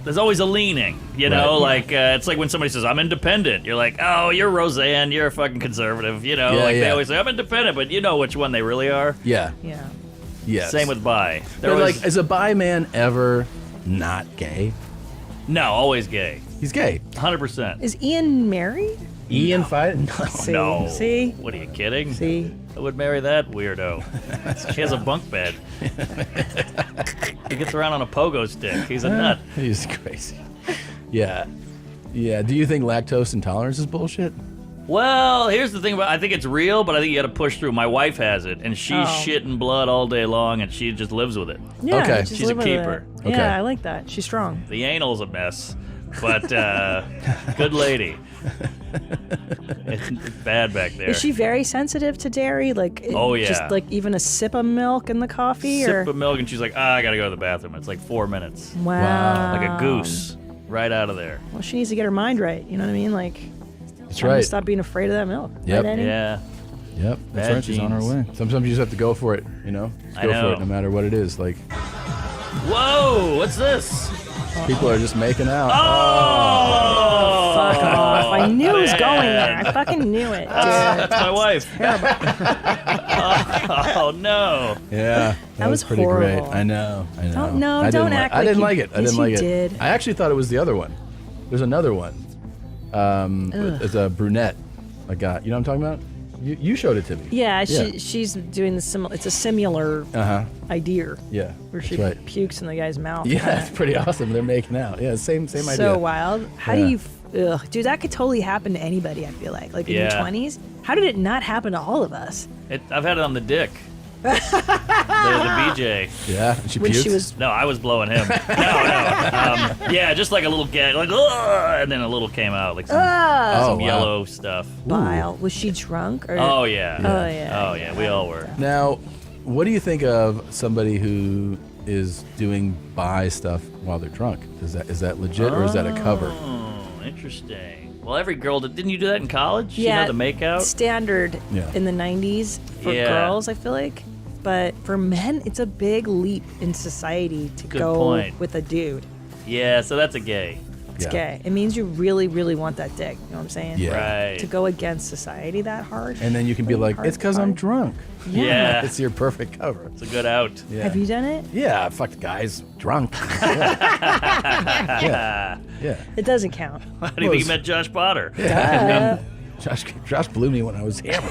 there's always a leaning, you know,
Right.
like it's like when somebody says I'm independent, you're like, oh, you're Roseanne, you're a fucking conservative, you know,
Yeah,
like they
yeah.
always say I'm independent, but you know which one they really are.
Yeah.
Yeah.
Yes.
Same with bi. They're
But
always,
like, is a bi man ever not gay?
no, always gay,
He's gay.
100%.
Is Ian married?
Ian fight? No.
See?
No.
See?
What are you kidding?
See?
I would marry that weirdo. He has a bunk bed. He gets around on a pogo stick. He's a nut.
He's crazy. Yeah. Yeah. Do you think lactose intolerance is bullshit?
Well, here's the thing about I think it's real, but I think you got to push through. My wife has it, and she's
Oh.
shitting blood all day long, and she just lives with it.
Yeah,
Okay.
just
She's a
live with
keeper.
it.
Okay.
Yeah, I like that. She's strong.
The anal's a mess, but good lady. It's bad back there.
Is she very sensitive to dairy? Like,
Oh, yeah.
just like even a sip of milk in the coffee, or
Sip of milk, and she's like, I gotta go to the bathroom. It's like 4 minutes,
wow,
like a goose. right out of there.
Well, she needs to get her mind right. You know what I mean? Like,
That's
time to
right.
stop being afraid of that milk.
Yep.
Right, Eddie?
Yeah.
Yep. That's
Bad
right. She's on her way.
genes.
Sometimes you just have to go for it. You know, just
I
go for
know.
it no matter what it is. Like
Whoa! What's this?
people are just making out.
Oh!
Fuck off. I knew it was going there. I
man.
fucking knew it.
That's my wife. Oh no!
Yeah, that
was
pretty
horrible.
great. I know.
No,
I
don't
didn't
act
I
like
didn't
you-
like it. I
yes,
didn't like
you
it.
did.
I actually thought it was the other one. There's another one. It's a brunette. I got. You know what I'm talking about? You showed it to me.
Yeah, she's doing the similar. It's a similar
Uh huh.
idea
Yeah.
where she
that's right.
pukes in the guy's mouth.
Yeah, it's pretty awesome. They're making out. Yeah, same idea.
So wild. How
Yeah.
do you? Ugh, dude, that could totally happen to anybody. I feel like in your
Yeah.
20s. How did it not happen to all of us?
I've had it on the dick. the BJ.
Yeah, and she
When
puked.
she was
No, I was blowing him. No. Yeah, just like a little gag, like, "Ugh," and then a little came out, like some,
Oh,
some
wow.
yellow stuff.
bile. Was she drunk? Or?
Oh yeah.
Oh, yeah.
Oh yeah. We all were.
Now, what do you think of somebody who is doing bi stuff while they're drunk? Is that legit or is that a cover?
Oh, interesting. Well, every girl didn't you do that in college?
Yeah,
You know, the makeout.
standard
Yeah.
in the 90s for
Yeah.
girls, I feel like. But for men, it's a big leap in society to
Good
go
point.
with a dude.
Yeah, so that's a gay.
It's
Yeah.
gay. It means you really, really want that dick. You know what I'm saying?
Yeah.
Right.
To go against society that hard.
And then you can be
Really
like,
hard
it's because I'm
hard.
drunk.
Yeah.
It's your perfect cover.
It's a good out.
Yeah.
Have you done it?
Yeah, I fucked guys drunk. Yeah. Yeah.
It doesn't count.
How do you think you met Josh Potter?
Josh blew me when I was hammered.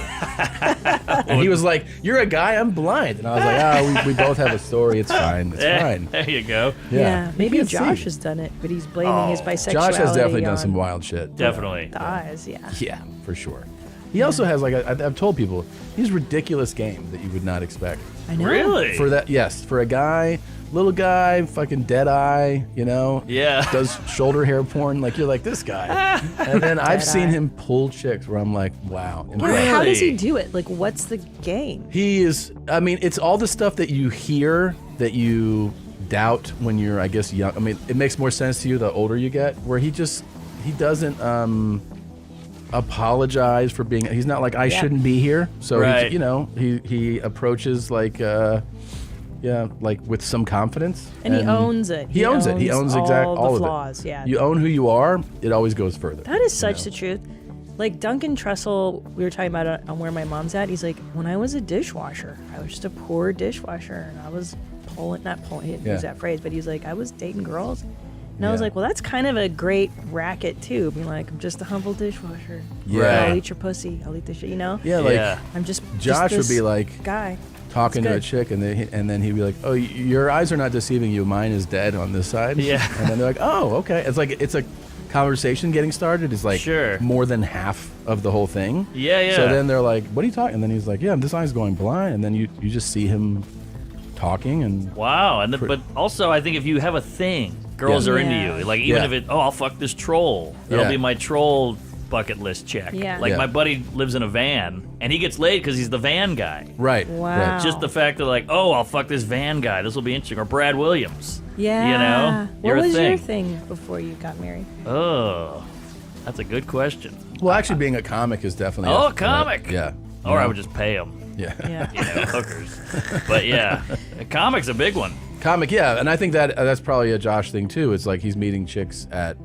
And he was like, "You're a guy, I'm blind." And I was like, we both have a story. It's fine. It's
Yeah,
fine.
there you go.
Yeah.
Maybe
You can't
Josh
see.
has done it, but he's blaming his bisexuality
Josh has definitely done
on
some wild shit.
Definitely.
the eyes. Yeah.
Yeah, for sure. He also has like I've told people he's ridiculous game that you would not expect.
I know.
Really?
For that, yes, for a guy, little guy, fucking dead eye, you know,
Yeah.
does shoulder hair porn. Like you're like this guy, and then I've seen
Dead-eye.
him pull chicks where I'm like, wow.
Yeah, but how does he
Really?
do it? Like, what's the game?
He is. I mean, it's all the stuff that you hear that you doubt when you're, I guess, young. I mean, it makes more sense to you the older you get. Where he doesn't apologize for being. He's not like I shouldn't be here. So
Right.
you know, he approaches like. Yeah, like with some confidence.
And he owns it.
He owns it. He owns
all
all
the
of
flaws.
it.
Yeah.
You own who you are. It always goes further.
That is such the truth. Like Duncan Trussell, we were talking about it on Where My Mom's At. He's like, when I was a dishwasher, I was just a poor dishwasher, and I was not pulling, he didn't use
Yeah.
that phrase, but he's like, I was dating girls. And I was
Yeah.
like, well, that's kind of a great racket, too. Being like, I'm just a humble dishwasher.
Yeah.
I'll eat your pussy. I'll eat this shit, you know?
Yeah, like
Yeah.
I'm just
Josh would
this
be like
guy.
talking to a
good.
chick, and then he'd be like, "Oh, your eyes are not deceiving you. Mine is dead on this side."
Yeah.
And then they're like, "Oh, okay." It's a conversation getting started. Is like
Sure.
more than half of the whole thing.
Yeah, yeah.
So then they're like, "What are you talking?" And then he's like, "Yeah, this eye's going blind." And then you just see him talking and
Wow, and but also I think if you have a thing, girls
Yeah.
are into
Yeah.
you. Like even
Yeah.
if I'll fuck this troll. That'll
Yeah.
be my troll bucket list check.
Yeah.
Like
Yeah.
my buddy lives in a van, and he gets laid because he's the van guy.
right.
Wow.
Right.
Just the fact that like, oh, I'll fuck this van guy. This will be interesting. Or Brad Williams.
Yeah.
You know,
What
you're a
was your
thing.
thing before you got married?
Oh, that's a good question.
Well, actually, being a comic is definitely.
Oh, a comic.
Yeah.
Or I would just pay him.
Yeah.
Yeah.
You know, hookers. But yeah, a comic's a big one.
Comic, yeah, and I think that's probably a Josh thing too. It's like he's meeting chicks at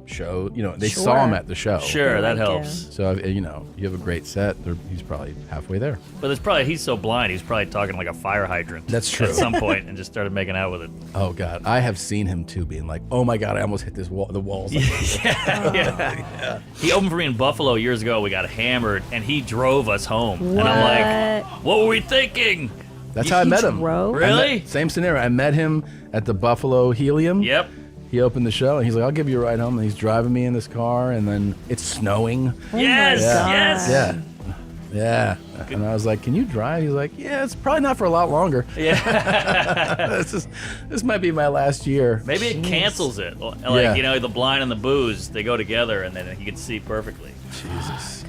show. You know, they saw
Sure.
him at the show.
Sure,
They
that
like
helps.
him.
So you know, you have a great set. He's probably halfway there.
But it's probably he's so blind. He's probably talking like a fire hydrant.
That's true.
At some point, and just started making out with it.
Oh God, I have seen him too, being like, "Oh my God, I almost hit this wall. The walls."
Yeah. He opened for me in Buffalo years ago. We got hammered, and he drove us home. And I'm like, what were we thinking?
That's how I met him.
drove?
I
Really?
met- same scenario. I met him at the Buffalo Helium.
Yep.
He opened the show, and he's like, "I'll give you a ride home." And he's driving me in this car, and then it's snowing.
Yes.
Yeah.
Yes.
Yeah. Yeah. And I was like, "Can you drive?" He's like, "Yeah, it's probably not for a lot longer.
Yeah.
This might be my last year."
Maybe it cancels it. Like,
Yeah.
you know, the blind and the booze, they go together, and then he can see perfectly.
Jesus.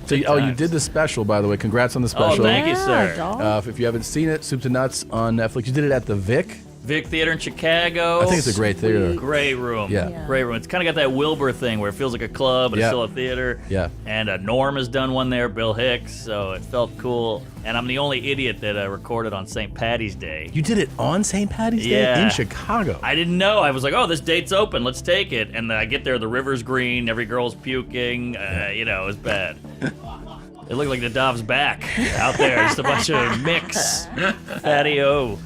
So,
Good
you
times.
did the special, by the way. Congrats on the
Oh,
special.
thank you, sir.
dog.
If you haven't seen it, Soup to Nuts on Netflix. You did it at the Vic.
Vic Theater in Chicago.
I think it's a great theater.
Great room.
Yeah.
Great room. It's kind of got that Wilbur thing where it feels like a club, but it's
Yeah.
still a theater.
Yeah.
And Norm has done one there, Bill Hicks, so it felt cool. And I'm the only idiot that recorded on St. Patty's Day.
You did it on St. Patty's Day
Yeah.
in Chicago.
I didn't know. I was like, oh, this date's open. Let's take it. And then I get there, the river's green, every girl's puking. It was bad. It looked like Nadav's back out there. Just a bunch of mix. Fatty-o.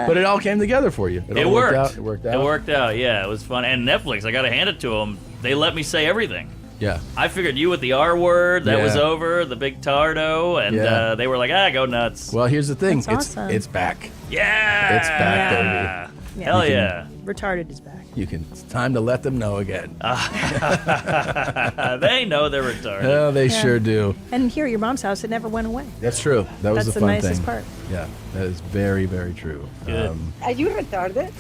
But it all came together for you.
It
all
worked.
Out. It worked out.
It worked out, yeah. It was fun. And Netflix, I got to hand it to them. They let me say everything.
Yeah.
I figured you with the R word, that was
Yeah.
over, the big tardo, and
Yeah.
they were like, go nuts.
Well, here's the thing.
That's
It's
awesome.
it's back.
Yeah!
It's back, baby.
Yeah.
Hell
You can-
yeah.
Retarded is back.
It's time to let them know again.
They know they're retarded.
Oh, they sure do.
And here at your mom's house, it never went away.
That's true. That was
That's
the
the
fun
nicest
thing.
part.
Yeah, that is very, very true.
Good.
Are you retarded?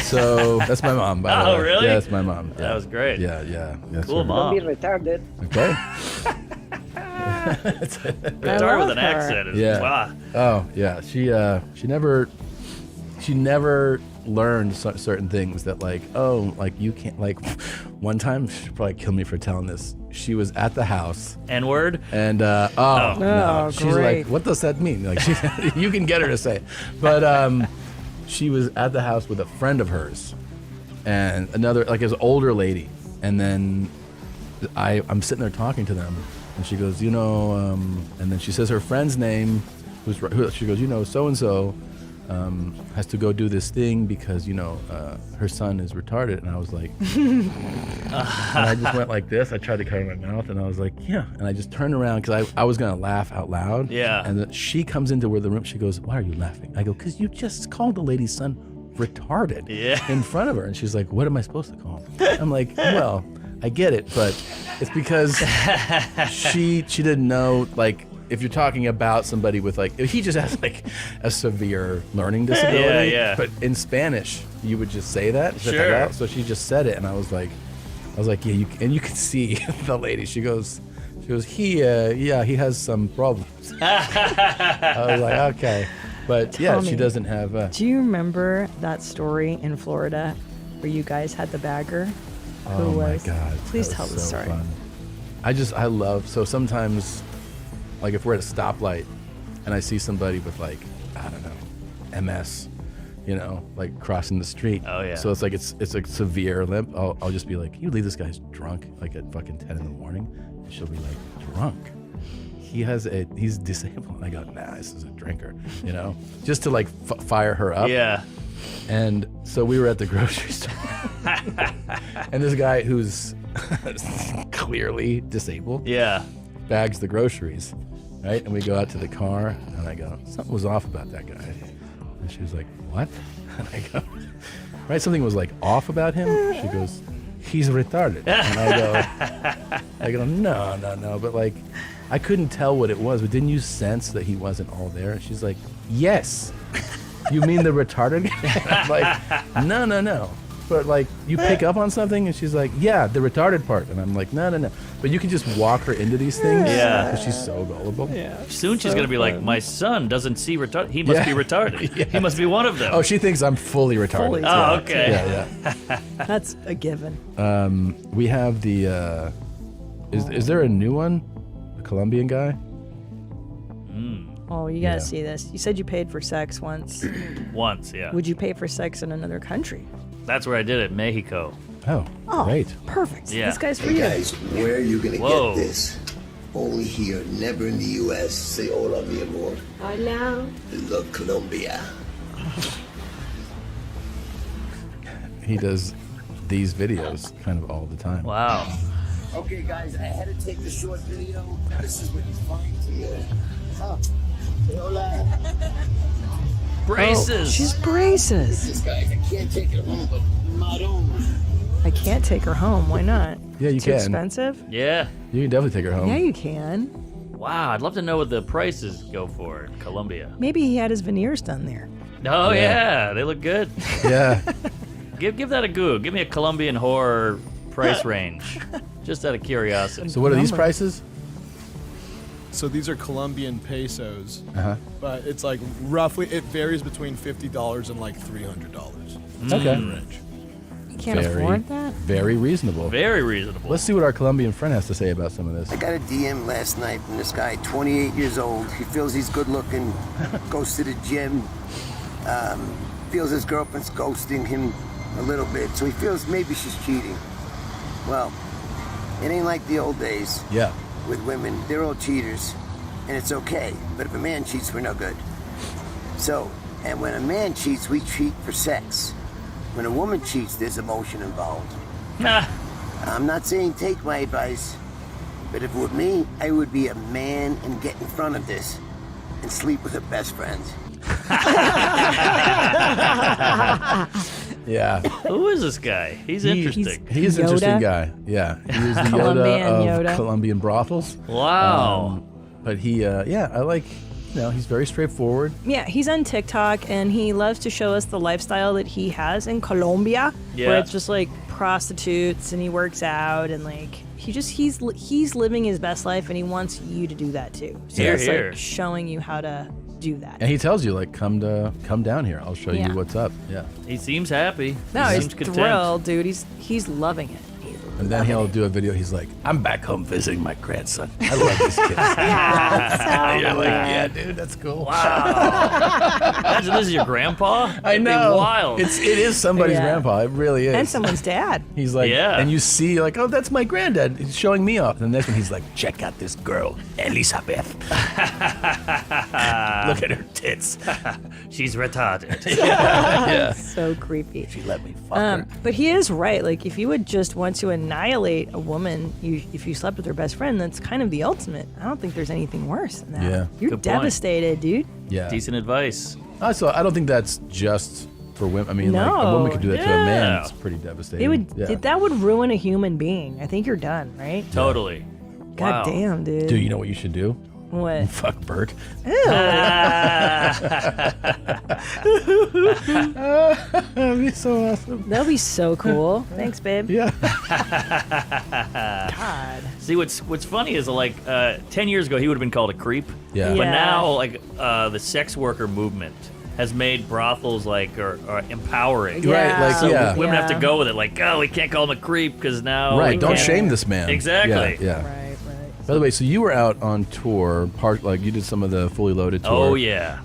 So that's my mom, by the
Oh,
way.
really?
Yeah, that's my mom.
That was great.
Yeah. That's
Cool
her.
mom.
Be retarded.
Okay.
Retarded with
love
an
her.
accent. Is,
Yeah.
wow.
Oh, yeah. She never learned certain things that you can't, like, one time she'll probably kill me for telling this. She was at the house
N-word?
and no,
Oh,
she's
great.
like, what does that mean? Like, you can get her to say it, but she was at the house with a friend of hers and another, like, an older lady, and then I'm sitting there talking to them, and she goes, and then she says her friend's name, she goes, so and so has to go do this thing because her son is retarded, and I was like, and I just went like this. I tried to cover my mouth, and I was like, yeah, and I just turned around because I was gonna laugh out loud.
Yeah.
And then she comes into the room. She goes, "Why are you laughing?" I go, "Because you just called the lady's son retarded in front of her," and she's like, "What am I supposed to call him?" I'm like, "Well, I get it, but it's because she didn't know, like." If you're talking about somebody with, like, he just has, like, a severe learning disability.
Yeah.
But in Spanish, you would just say that.
Sure.
So she just said it, and I was like, yeah, you can see the lady. She goes, he has some problems. I was like, okay, but yeah,
Tommy,
she doesn't have.
Do you remember that story in Florida where you guys had the bagger?
Oh my God!
Please
that
tell
was
the
so
story.
fun. I love, so sometimes, like, if we're at a stoplight and I see somebody with, like, I don't know, MS, like, crossing the street.
Oh, yeah.
So it's like it's a severe limp. I'll just be like, "Can you leave this guy's drunk, like, at fucking 10 in the morning?" And she'll be like, "Drunk? He's disabled." And I go, "Nah, this is a drinker," just to, like, fire her up.
Yeah.
And so we were at the grocery store, and this guy who's clearly disabled
Yeah.
bags the groceries, right? And we go out to the car, and I go, "Something was off about that guy." And she was like, "What?" And I go, "Right, something was, like, off about him." She goes, "He's retarded." And I go, no, but, like, I couldn't tell what it was, but didn't you sense that he wasn't all there? And she's like, "Yes." You mean the retarded guy? I'm like, no. But, like, you pick up on something, and she's like, "Yeah, the retarded part." And I'm like, no. But you can just walk her into these things.
Yeah.
Because she's so gullible.
Yeah.
Soon she's going to be like, my son doesn't see retarded. He must
Yeah.
be retarded.
Yeah.
He must be one of them.
Oh, she thinks I'm fully retarded.
Fully.
Oh, okay.
Yeah.
That's a given.
We have the, is there a new one? The Colombian guy?
Oh, you gotta
Yeah.
see this. You said you paid for sex once.
Once, yeah.
Would you pay for sex in another country?
That's where I did it, Mexico.
Oh, great.
Perfect.
Yeah.
This guy's for
Hey
you.
guys, where are you gonna
Whoa.
get this? Only here, never in the U.S. Say hola, mi amor.
Hola.
La Colombia.
He does these videos kind of all the time.
Wow.
Okay, guys, I had to take the short video. This is what you find here. Say hola.
Braces.
She's braces.
This guy, I can't take it home, but Maron.
I can't take her home. Why not?
Yeah, you
Too
can.
expensive?
Yeah.
You can definitely take her home.
Yeah, you can.
Wow, I'd love to know what the prices go for in Colombia.
Maybe he had his veneers done there.
Oh,
Yeah.
yeah. They look good.
Yeah.
Give that a Google. Give me a Colombian horror price range. Just out of curiosity.
So what are these
Number.
prices?
So these are Colombian pesos,
Uh-huh.
but it's like roughly, it varies between $50 and like $300.
Okay.
Range.
You can't afford that?
Very reasonable.
Very reasonable.
Let's see what our Colombian friend has to say about some of this.
I got a DM last night from this guy, 28 years old. He feels he's good looking, goes to the gym, feels his girlfriend's ghosting him a little bit, so he feels maybe she's cheating. Well, it ain't like the old days.
Yeah.
With women, they're all cheaters, and it's okay. But if a man cheats, we're no good. So, and when a man cheats, we cheat for sex. When a woman cheats, there's emotion involved. I'm not saying take my advice, but if it were me, I would be a man and get in front of this and sleep with her best friends.
Yeah.
Who is this guy? He's interesting.
He's an interesting guy. Yeah. He is the
Colombian
Yoda of
Yoda.
Colombian brothels.
Wow.
But he, I like, he's very straightforward.
Yeah, he's on TikTok and he loves to show us the lifestyle that he has in Colombia, where
Yeah.
it's just like prostitutes and he works out and like he's living his best life and he wants you to do that too. So
Here,
it's
here.
like showing you how to do that.
And he tells you, like, come down here. I'll show
Yeah.
you what's up. Yeah.
He seems happy.
No,
he
he's
seems content.
thrilled, dude. He's loving it.
And then he'll do a video. He's like, I'm back home visiting my grandson. I love these kids. You're like, yeah, dude, that's cool.
Imagine this is your grandpa.
I
It'd be
know.
wild.
It is somebody's
Yeah.
grandpa. It really is.
And someone's dad.
He's like,
Yeah.
and you see, like, oh, that's my granddad. He's showing me off. And the next one, he's like, check out this girl, Elizabeth. Look at her tits.
She's retarded.
Yeah.
So creepy.
She let me fuck her.
But he is right. Like, if you would just want to annihilate a woman, if you slept with her best friend, that's kind of the ultimate. I don't think there's anything worse than that.
Yeah.
You're
Good point.
devastated, dude.
Yeah.
Decent advice.
So I don't think that's just for women. I mean, like, a
No.
woman could do that to a man.
Yeah.
It's pretty devastating.
It would.
Yeah.
That would ruin a human being. I think you're done, right?
Totally.
God
Wow.
damn, dude.
Dude, you know what you should do?
What?
Fuck Bert. That'd be so awesome.
That'd be so cool. Thanks, babe.
Yeah.
God.
See, what's funny is like 10 years ago he would have been called a creep.
Yeah.
But
Yeah.
now like the sex worker movement has made brothels like are empowering.
Yeah.
Like,
So
yeah.
women have to
Yeah.
go with it. Like, oh, we can't call him a creep because now
Right.
we
Don't
can't-
shame this man.
Exactly.
Yeah.
Right.
By the way, so you were out on tour, like you did some of the Fully Loaded tour.
Oh yeah.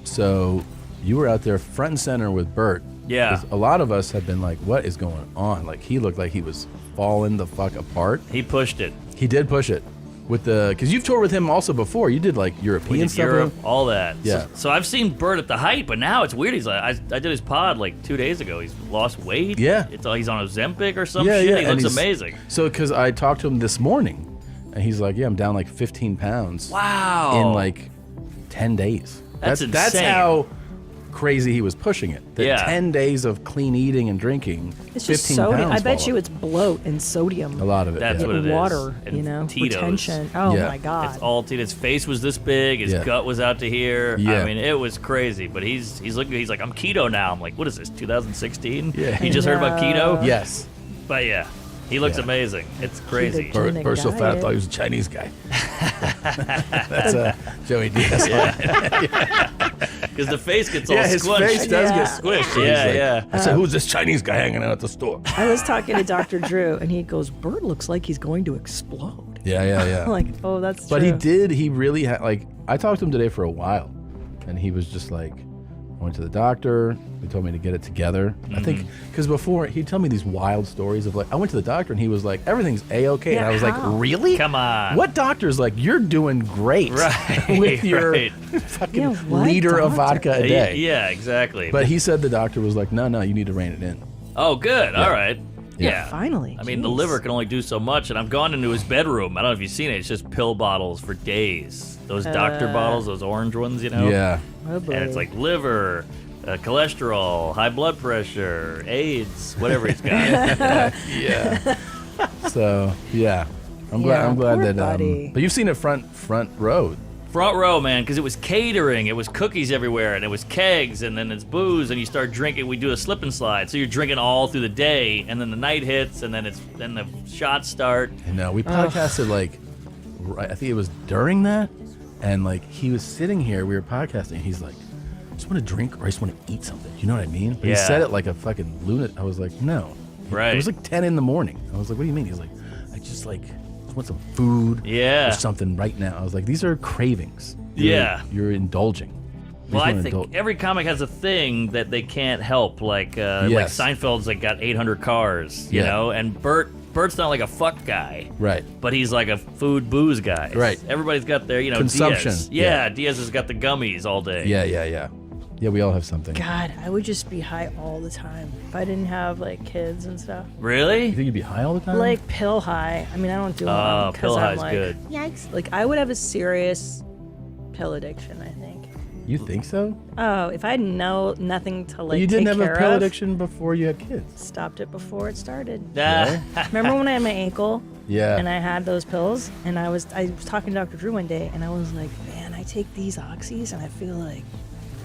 So you were out there front and center with Bert.
Yeah.
'Cause a lot of us have been like, what is going on? Like, he looked like he was falling the fuck apart.
He pushed it.
He did push it. Because you've toured with him also before. You did, like, European
We did
stuff.
Europe, all that.
Yeah.
So I've seen Bert at the height, but now it's weird. He's like, I did his pod like 2 days ago. He's lost weight.
Yeah.
He's on Ozempic or some
Yeah,
shit.
yeah.
He
and
looks
he's-
amazing.
So, because I talked to him this morning, and he's like, yeah, I'm down like 15 pounds.
Wow.
In like 10 days.
That's
That's
insane.
how crazy he was pushing it. That
Yeah.
10 days of clean eating and drinking,
It's just
15
sodium.
pounds
I bet
fall
you
off.
it's bloat and sodium.
A lot of it.
That's
yeah.
what it is.
Water,
And
you know,
Tito's.
retention. Oh
Yeah.
my God.
It's all His face was this big. His
Yeah.
gut was out to here.
Yeah.
I mean, it was crazy. But he's looking. He's like, I'm keto now. I'm like, what is this? 2016?
Yeah.
You just heard about keto?
Yes.
But yeah, he looks
Yeah.
amazing. It's crazy.
Ketogenic
Bert's so fat, I
diet.
thought he was a Chinese guy. That's Joey Diaz.
Because the face gets all
Yeah, his
squished.
face does
Yeah.
get squished.
Yeah,
He's like-
yeah.
I said, who's this Chinese guy hanging out at the store?
I was talking to Dr. Drew, and he goes, "Bert looks like he's going to explode."
Yeah, yeah, yeah.
I'm like, oh, that's
But
true.
he really had, like, I talked to him today for a while, and he was just like, I went to the doctor, they told me to get it together. I think, because before, he'd tell me these wild stories of like, I went to the doctor, and he was like, everything's A-okay. and
Yeah,
I was
how?
like, really?
Come on.
What doctor's like, you're doing great
Right,
with your
right.
fucking
Yeah, what
liter of
doctor?
vodka a day?
Yeah, exactly.
But he said the doctor was like, no, you need to rein it in.
Oh, good. All right.
Yeah.
Yeah.
Finally.
I mean, the
Jeez.
liver can only do so much, and I've gone into his bedroom. I don't know if you've seen it. It's just pill bottles for days. Those doctor bottles, those orange ones, you know?
Yeah.
Oh, boy.
And it's like liver, cholesterol, high blood pressure, AIDS, whatever he's got.
Yeah. So, yeah. I'm glad
Yeah, poor
that
buddy.
but you've seen it front row.
Front row, man, because it was catering. It was cookies everywhere, and it was kegs, and then it's booze, and you start drinking. We do a slip and slide, so you're drinking all through the day, and then the night hits, and then the shots start.
I know. We podcasted like right, I think it was during that, and like he was sitting here, we were podcasting. He's like, I just want to drink or I just want to eat something. You know what I mean? But he said it like a fucking lunatic. I was like, no.
Right.
It was like 10 in the morning. I was like, what do you mean? He's like, I just want some food.
Yeah.
Or something right now. I was like, these are cravings. You're indulging.
Well, I think every comic has a thing that they can't help. Like Seinfeld's like got 800 cars, you know, and Bert's not like a fuck guy.
Right.
But he's like a food booze guy.
Right.
Everybody's got their,
consumption.
Diaz. Diaz has got the gummies all day.
Yeah, we all have something.
God, I would just be high all the time if I didn't have like kids and stuff.
Really?
You think you'd be high all the time?
Like pill high. I mean, I don't do it.
Oh, pill high's
like,
good.
Yikes! Like I would have a serious pill addiction. I think.
You think so?
Oh, if I had nothing to like.
But you didn't
take
have a
care
pill
of,
addiction before you had kids.
Stopped it before it started.
Yeah.
Remember when I had my ankle?
Yeah.
And I had those pills, and I was talking to Dr. Drew one day, and I was like, man, I take these oxys, and I feel like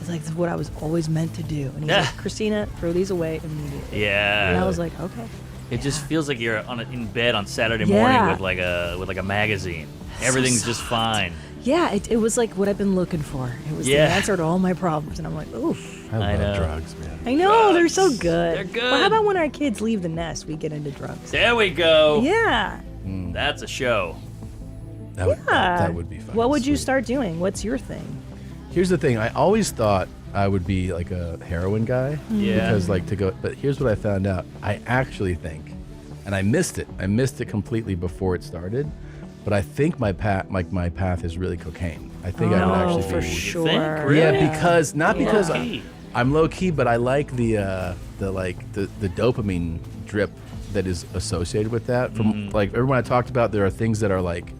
it's like this is what I was always meant to do. And he's like, Christina, throw these away immediately.
Yeah.
And I was like, okay.
It just feels like you're in bed on Saturday morning with like a magazine. Everything's just fine.
Yeah, it was like what I've been looking for. It was the answer to all my problems, and I'm like, oof.
I love drugs, man.
I know, they're so good.
They're good.
Well, how about when our kids leave the nest, we get into drugs?
There we go.
Yeah.
That's a show.
That would be fun.
What would you start doing? What's your thing?
Here's the thing. I always thought I would be like a heroin guy.
Yeah.
Because but here's what I found out. I actually think, and I missed it. I missed it completely before it started. But I think my path is really cocaine. I think I would actually
for
be.
sure.
You think? Really?
Yeah, because because
Low-key.
I'm low key, but I like the dopamine drip that is associated with that. From like everyone I talked about, there are things that are like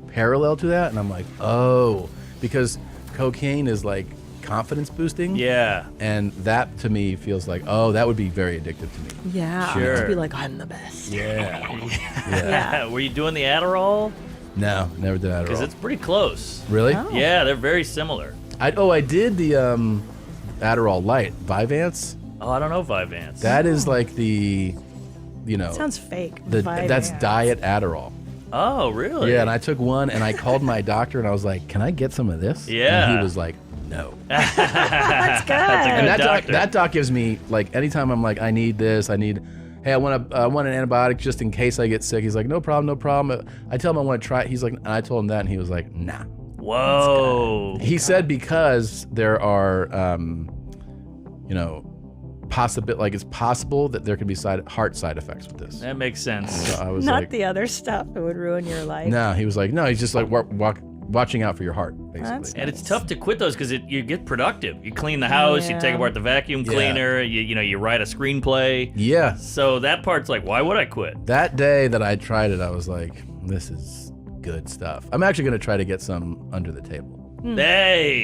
parallel to that, and I'm like, oh, because cocaine is like confidence boosting.
Yeah.
And that to me feels like, oh, that would be very addictive to me.
Yeah.
Sure.
To be like, I'm the best.
Yeah.
Were you doing the Adderall?
No, never did that at
Because
all.
it's pretty close.
Really?
Oh.
Yeah, they're very similar.
I did the Adderall Light, Vyvanse.
Oh, I don't know Vyvanse.
That is like the,
Sounds fake.
that's
Vyvanse.
diet Adderall.
Oh, really?
Yeah, and I took one, and I called my doctor, and I was like, "Can I get some of this?"
Yeah.
And he was like, "No."
That's good.
And
doctor.
that doc gives me like anytime I'm like, I need this, hey, I want an antibiotic just in case I get sick. He's like, no problem. I tell him I want to try it. He's like, and I told him that, and he was like, nah.
Whoa.
He said because there are, it's possible that there could be heart side effects with this.
That makes sense.
So I was
Not
like,
the other stuff that would ruin your life.
no. He was like, no. He's just like watching out for your heart, basically.
That's
And it's tough to quit those because you get productive. You clean the house, you take
Yeah.
apart the vacuum cleaner, you write a screenplay.
Yeah.
So that part's like, why would I quit?
That day that I tried it, I was like, this is good stuff. I'm actually going to try to get some under the table.
Hey!